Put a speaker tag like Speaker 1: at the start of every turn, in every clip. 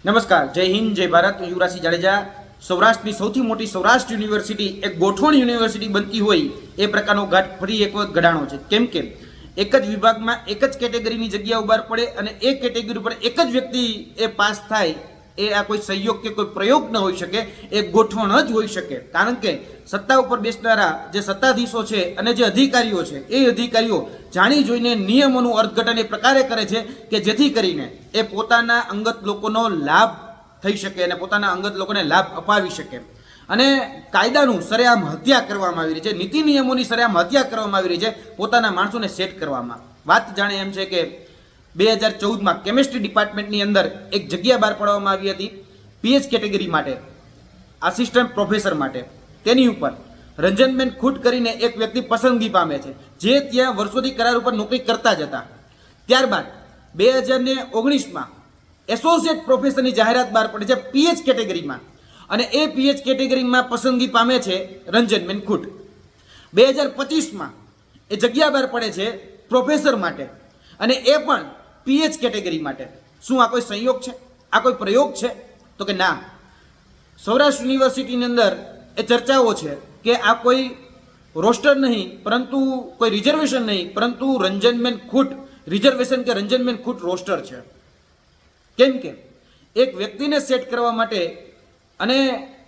Speaker 1: નમસ્કાર, જય હિન્દ, જય ભારત. યુવરાજસિંહ જાડેજા. સૌરાષ્ટ્રની સૌથી મોટી સૌરાષ્ટ્ર યુનિવર્સિટી એક ગોઠવણ યુનિવર્સિટી બનતી હોય એ પ્રકારનો ઘાટ ફરી એક વખત ઘડાણો છે. કેમ કે એક જ વિભાગમાં એક જ કેટેગરીની જગ્યાઓ બહાર પડે અને એ કેટેગરી પર એક જ વ્યક્તિ એ પાસ થાય, એ આ કોઈ સંયોગ કે કોઈ પ્રયોગ ન હોઈ શકે, એ ગોઠવણ જ હોઈ શકે. કારણ કે સત્તા ઉપર બેસનારા જે સત્તાધીશો છે અને જે અધિકારીઓ છે, એ અધિકારીઓ જાણી જોઈને નિયમોનું અર્થઘટન એ પ્રકારે કરે છે કે જેથી કરીને એ પોતાના અંગત લોકોનો લાભ થઈ શકે અને પોતાના અંગત લોકોને લાભ અપાવી શકે. અને કાયદાનું સરેઆમ હત્યા કરવામાં આવી રહી છે, નીતિ નિયમોની સરેઆમ હત્યા કરવામાં આવી રહી છે, પોતાના માણસોને સેટ કરવામાં. વાત જાણે એમ છે કે 2014માં કેમિસ્ટ્રી ડિપાર્ટમેન્ટની અંદર એક જગ્યા બહાર પાડવામાં આવી હતી પીએચ કેટેગરી માટે, આસિસ્ટન્ટ પ્રોફેસર માટે. તેની ઉપર રંજનબેન ખૂટ કરીને એક વ્યક્તિ પસંદગી પામે છે, જે ત્યાં વર્ષોથી કરાર ઉપર નોકરી કરતા જ હતા. ત્યારબાદ 2019માં એસોસિએટ પ્રોફેસરની જાહેરાત બહાર પડે છે પીએચ કેટેગરીમાં, અને એ પીએચ કેટેગરીમાં પસંદગી પામે છે રંજનબેન ખૂટ. 2025માં એ જગ્યા બહાર પડે છે પ્રોફેસર માટે, અને એ પણ પીએચ કેટેગરી માટે. શું આ કોઈ સંયોગ છે? આ કોઈ પ્રયોગ છે? તો કે ના. સૌરાષ્ટ્ર યુનિવર્સિટીની અંદર એ ચર્ચાઓ છે કે આ કોઈ રોસ્ટર નહીં, પરંતુ કોઈ રિઝર્વેશન નહીં, પરંતુ રંજનબેન ખૂટ રિઝર્વેશન કે રંજનબેન ખૂટ રોસ્ટર છે. કેમ કે એક વ્યક્તિને સેટ કરવા માટે અને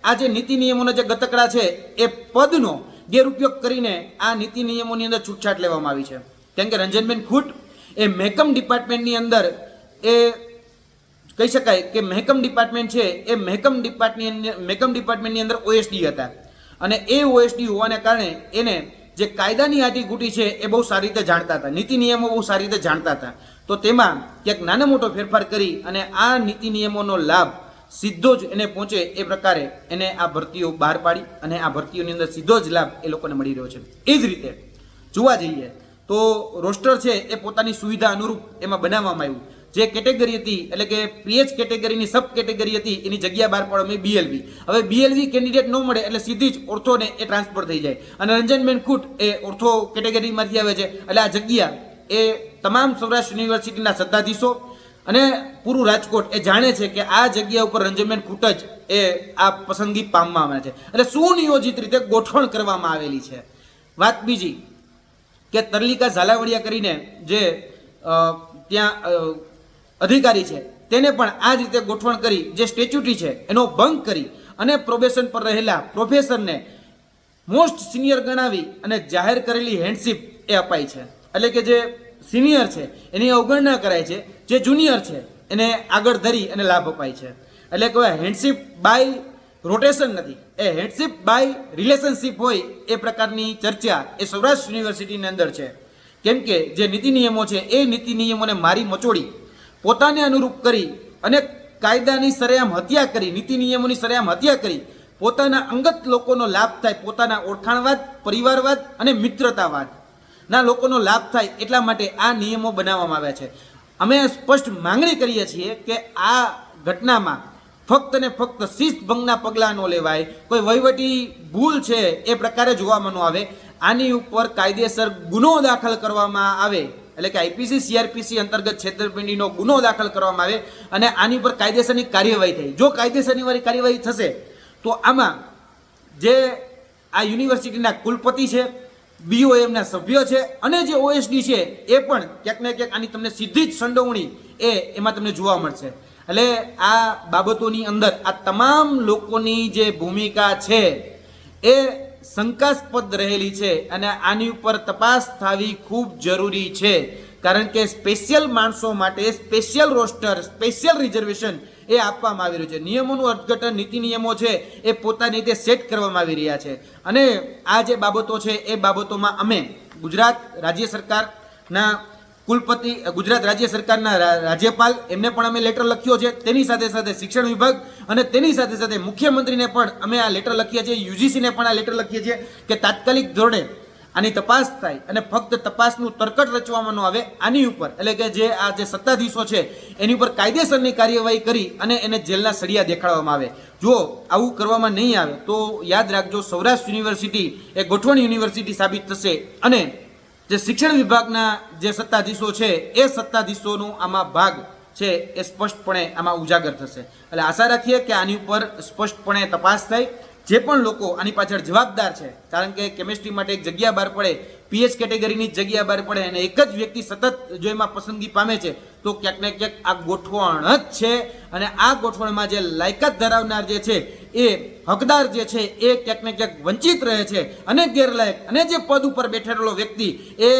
Speaker 1: આ જે નીતિ નિયમોના જે ગતકડા છે એ પદનો ગેરઉપયોગ કરીને આ નીતિ નિયમોની અંદર છૂટછાટ લેવામાં આવી છે. કેમ કે રંજનબેન ખૂટ એ મહેકમ ડિપાર્ટમેન્ટની અંદર એ કહી શકાય કે મહેકમ ડિપાર્ટમેન્ટ છે, એ મહેકમ ડિપાર્ટમેન્ટની અંદર ઓએસડી હતા, અને એ ઓએસડી હોવાને કારણે એને જે કાયદાની આટીગુટી છે એ બહુ સારી રીતે જાણતા હતા, નીતિ નિયમો બહુ સારી રીતે જાણતા હતા. તો તેમાં ક્યાંક નાનો મોટો ફેરફાર કરી અને આ નીતિ નિયમોનો લાભ સીધો જ એને પહોંચે એ પ્રકારે એને આ ભરતીઓ બહાર પાડી, અને આ ભરતીઓની અંદર સીધો જ લાભ એ લોકોને મળી રહ્યો છે. એ જ રીતે જોવા જઈએ તો રોસ્ટર છે એ પોતાની સુવિધા અનુરૂપ એમાં બનાવવામાં આવ્યું. જે કેટેગરી હતી એટલે કે પીએચ કેટેગરીની સબ કેટેગરી હતી, એની જગ્યા બહાર પાડવામાં બીએલવી. હવે બીએલવી કેન્ડિડેટ ન મળે એટલે સીધી જ ઓર્થોને એ ટ્રાન્સફર થઈ જાય, અને રંજનબેન ખૂટ એ ઓર્થો કેટેગરીમાંથી આવે છે. એટલે આ જગ્યા એ તમામ સૌરાષ્ટ્ર યુનિવર્સિટીના સત્તાધીશો અને પૂરું રાજકોટ એ જાણે છે કે આ જગ્યા ઉપર રંજનબેન ખૂટ જ એ આ પસંદગી પામવામાં આવે છે. એટલે સુનિયોજિત રીતે ગોઠવણ કરવામાં આવેલી છે. વાત બીજી કે તરલિકા ઝાલાવડિયા કરીને જે ત્યાં અધિકારી છે, તેને પણ આ જ રીતે ગોઠવણ કરી, જે સ્ટેચ્યુટી છે એનો ભંગ કરી અને પ્રોબેશન પર રહેલા પ્રોફેસરને મોસ્ટ સિનિયર ગણાવી અને જાહેર કરેલી હેન્ડશીપ એ અપાઈ છે. એટલે કે જે સિનિયર છે એની અવગણના કરાય છે, જે જુનિયર છે એને આગળ ધરી અને લાભ અપાય છે. એટલે કે હેન્ડશીપ બાય રોટેશન નથી, એ હેન્ડશીપ બાય રિલેશનશીપ હોય એ પ્રકારની ચર્ચા એ સૌરાષ્ટ્ર યુનિવર્સિટીની અંદર છે. કેમ કે જે નીતિ નિયમો છે એ નીતિ નિયમોને મારી મચોડી પોતાને અનુરૂપ કરી અને કાયદાની સરેઆમ હત્યા કરી, નીતિ નિયમોની સરેઆમ હત્યા કરી પોતાના અંગત લોકોનો લાભ થાય, પોતાના ઓળખાણવાદ, પરિવારવાદ અને મિત્રતાવાદ ના લોકોનો લાભ થાય, એટલા માટે આ નિયમો બનાવવામાં આવ્યા છે. અમે સ્પષ્ટ માંગણી કરીએ છીએ કે આ ઘટનામાં ફક્ત ને ફક્ત શિસ્ત ભંગના પગલાં ન લેવાય, કોઈ વહીવટી ભૂલ છે એ પ્રકારે જોવામાં ન આવે. આની ઉપર કાયદેસર ગુનો દાખલ કરવામાં આવે, એટલે કે આઈપીસી સીઆરપીસી અંતર્ગત છેતરપિંડીનો ગુનો દાખલ કરવામાં આવે અને આની ઉપર કાયદેસરની કાર્યવાહી થાય. જો કાયદેસરની વાળી કાર્યવાહી થશે તો આમાં જે આ યુનિવર્સિટીના કુલપતિ છે, બીઓએમના સભ્યો છે અને જે ઓએસડી છે એ પણ ક્યાંક ને ક્યાંક આની તમને સીધી જ સંડોવણી એમાં તમને જોવા મળશે. એટલે આ બાબતોની અંદર આ તમામ લોકોની જે ભૂમિકા છે એ શંકાસ્પદ રહેલી છે, અને આની ઉપર તપાસ થવી ખૂબ જરૂરી છે. કારણ કે સ્પેશિયલ માણસો માટે સ્પેશિયલ રોસ્ટર, સ્પેશિયલ રિઝર્વેશન એ આપવામાં આવી રહ્યું છે. નિયમોનું અર્થઘટન, નીતિ નિયમો છે એ પોતાની રીતે સેટ કરવામાં આવી રહ્યા છે. અને આ જે બાબતો છે એ બાબતોમાં અમે ગુજરાત રાજ્ય સરકારના કુલપતિ, ગુજરાત રાજ્ય સરકારના રાજ્યપાલ, એમને પણ અમે લેટર લખ્યો છે. તેની સાથે સાથે શિક્ષણ વિભાગ અને તેની સાથે સાથે મુખ્યમંત્રીને પણ અમે આ લેટર લખીએ છીએ, યુજીસીને પણ આ લેટર લખીએ છીએ કે તાત્કાલિક ધોરણે આની તપાસ થાય અને ફક્ત તપાસનું તરકટ રચવામાં ન આવે. આની ઉપર એટલે કે જે આ જે સત્તાધીશો છે એની ઉપર કાયદેસરની કાર્યવાહી કરી અને એને જેલના સળિયા દેખાડવામાં આવે. જો આવું કરવામાં નહીં આવે તો યાદ રાખજો, સૌરાષ્ટ્ર યુનિવર્સિટી એ ગોઠવણ યુનિવર્સિટી સાબિત થશે, અને જે શિક્ષણ વિભાગના જે સત્તાધીશો છે એ સત્તાધીશોનું આમાં ભાગ છે એ સ્પષ્ટપણે આમાં ઉજાગર થશે. એટલે આશા રાખીએ કે આની ઉપર સ્પષ્ટપણે તપાસ થાય. જે પણ લોકો આની પાછળ જવાબદાર છે, કારણ કે કેમિસ્ટ્રી માટે એક જગ્યા બહાર પડે, પીએચ કેટેગરીની જગ્યા બહાર પડે અને એક જ વ્યક્તિ સતત જો એમાં પસંદગી પામે છે, તો ક્યાંક ને ક્યાંક આ ગોઠવણ જ છે. અને આ ગોઠવણમાં જે લાયકાત ધરાવનાર જે છે, એ હકદાર જે છે, એ ક્યાંક ને ક્યાંક વંચિત રહે છે અને ગેરલાયક, અને જે પદ ઉપર બેઠેલો વ્યક્તિ એ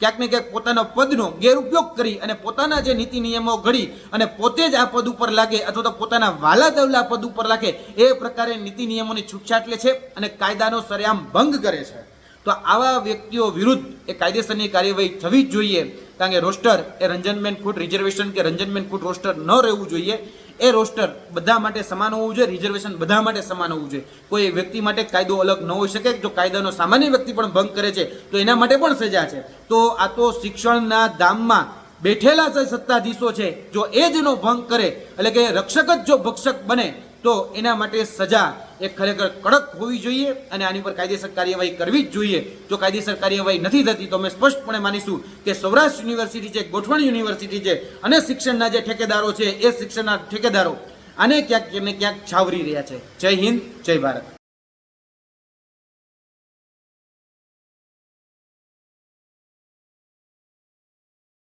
Speaker 1: ક્યાંક ને ક્યાંક પોતાના પદનો ગેરઉપયોગ કરી અને પોતાના જે નીતિ નિયમો ઘડી અને પોતે જ આ પદ ઉપર લાગે અથવા તો પોતાના વાલા દવલા પદ ઉપર લાગે એ પ્રકારે નીતિ નિયમોની છૂટછાટ લે છે અને કાયદાનો સરેઆમ ભંગ કરે છે. તો આવા વ્યક્તિઓ વિરુદ્ધ એ કાયદેસરની કાર્યવાહી થવી જ જોઈએ. કારણ કે રોસ્ટર એ રંજનબેન ખુટ રિઝર્વેશન કે રંજનબેન ખુટ રોસ્ટર ન રહેવું જોઈએ. એ રોસ્ટર બધા માટે સમાન હોવું જોઈએ, રિઝર્વેશન બધા માટે સમાન હોવું જોઈએ. કોઈ વ્યક્તિ માટે કાયદો અલગ ન હોઈ શકે. જો કાયદાનો સામાન્ય વ્યક્તિ પણ ભંગ કરે છે તો એના માટે પણ સજા છે. તો આ તો શિક્ષણના ધામમાં બેઠેલા જે સત્તાધીશો છે, જો એ જ એનો ભંગ કરે, એટલે કે રક્ષક જ જો ભક્ષક બને, તો એના માટે સજા એ ખરેખર કડક હોવી જોઈએ અને આની પર કાયદેસર કાર્યવાહી કરવી જ જોઈએ. જો કાયદેસર કાર્યવાહી નથી થતી તો અમે સ્પષ્ટપણે માનીશું કે સૌરાષ્ટ્ર યુનિવર્સિટી છે, ગોઠવણ યુનિવર્સિટી છે અને શિક્ષણના જે ઠેકેદારો છે, એ શિક્ષણના ઠેકેદારો આને ક્યાંક ને ક્યાંક છાવરી રહ્યા છે. જય હિન્દ, જય ભારત.